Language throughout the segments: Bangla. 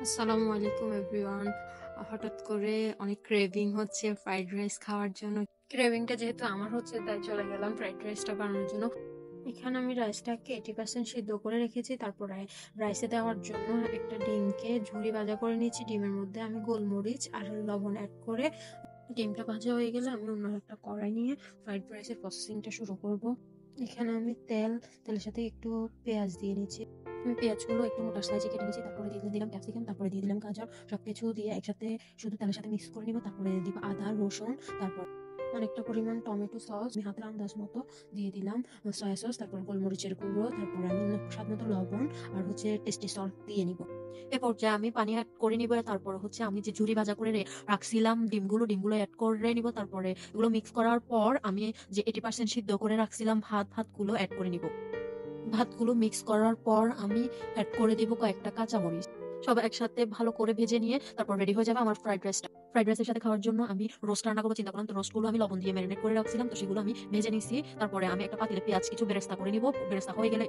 আসসালামু আলাইকুম এভরিওয়ান। হঠাৎ করে অনেক ক্রেভিং হচ্ছে ফ্রাইড রাইস খাওয়ার জন্য। ক্রেভিংটা যেহেতু আমার হচ্ছে তাই চলে গেলাম ফ্রাইড রাইসটা বানানোর জন্য। এখানে আমি রাইসটাকে 80% সিদ্ধ করে রেখেছি। তারপরে রাইসে দেওয়ার জন্য একটা ডিমকে ঝুরি ভাজা করে নিয়েছি। ডিমের মধ্যে আমি গোলমরিচ আর লবণ অ্যাড করে ডিমটা ভাজা হয়ে গেলে আমি অন্য একটা কড়াই নিয়ে ফ্রাইড রাইসের প্রসেসিংটা শুরু করব। এখানে আমি তেলের সাথে একটু পেঁয়াজ দিয়ে নিচ্ছি। আমি পেঁয়াজগুলো একটু মোটা সাইজে কেটে নিয়েছি। তারপরে দিয়ে দিলাম ক্যাপসিকাম, তারপরে দিয়ে দিলাম গাজর। সবকিছু দিয়ে একসাথে শুধু তেলের সাথে মিক্স করে নিব। তারপরে দিব আদা, রসুন, তারপর অনেকটা পরিমাণ টমেটো সস আমি হাতের আন্দাজ মতো দিয়ে দিলাম। সয়া সস, তারপর গোলমরিচের গুঁড়ো, তারপরে আমি স্বাদ মতো লবণ আর হচ্ছে টেস্টি সল্ট দিয়ে নিব। এ পর্যায়ে আমি পানি অ্যাড করে নিব। তারপর হচ্ছে আমি যে ঝুরি ভাজা করে রাখছিলাম ডিমগুলো অ্যাড করে নিব। তারপরে এগুলো মিক্স করার পর আমি যে 80% সিদ্ধ করে রাখছিলাম ভাতগুলো অ্যাড করে নিব। ভাতগুলো মিক্স করার পর আমি অ্যাড করে দিব কয়েকটা কাঁচামরিচ। সব একসাথে ভালো করে ভেজে নিয়ে তারপর রেডি হয়ে যাবে আমার ফ্রাইড রাইসটা। ফ্রাইড রাইসের সাথে খাওয়ার জন্য আমি রোস্ট রান্না করবো চিন্তা করলাম। তো রোস্টগুলো আমি লবণ দিয়ে ম্যারিনেট করে রাখছিলাম, তো সেগুলো আমি ভেজে নিছি। তারপরে আমি একটা পাতিলে পেঁয়াজ কিছু বেরেস্তা করে নিব। বেরেস্তা হয়ে গেলে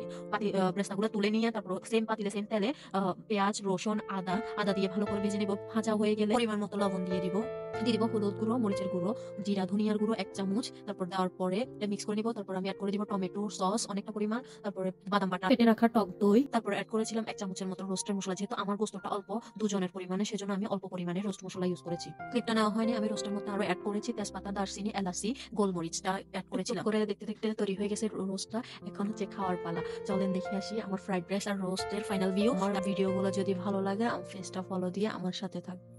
বেরেস্তাগুলো তুলে নিয়ে তারপর সেম পাতিলে সেম তেলে পেঁয়াজ, রসুন, আদা দিয়ে ভালো করে ভেজে নিব। ভাজা হয়ে গেলে পরিমাণ মতো লবণ দিয়ে দিব হলুদ গুঁড়ো, মরিচের গুঁড়ো, জিরা ধনিয়ার গুঁড়ো 1 চামচ। তারপর দেওয়ার পরে মিক্স করে নিব। তারপর আমি অ্যাড করে দিব টমেটো সস অনেকটা পরিমাণ, তারপরে বাদাম বাটা, কেটে রাখা টক দই, তারপর অ্যাড করেছিলাম 1 চামচের মতো রোস্টের মশলা। যেহেতু আমার গোস্তটা অল্প, দুজনের পরিমাণে, সেজন্য আমি অল্প পরিমাণে রোস্ট মশলা ইউজ করেছি। ক্লিপটা নেওয়া হয়নি, আমি রোস্টের মধ্যে আরো অ্যাড করেছি তেজপাতা, দারচিনি, এলাচি, গোলমরিচটা অ্যাড করেছিলাম। করে দেখতে দেখতে তৈরি হয়ে গেছে রোস্টটা। এখন হচ্ছে খাওয়ার পালা। চলেন দেখে আসি আমার ফ্রাইড রাইস আর রোস্টের ফাইনাল ভিউ। আমার ভিডিওগুলো যদি ভালো লাগে আমার পেজটা ফলো দিয়ে আমার সাথে থাকবে।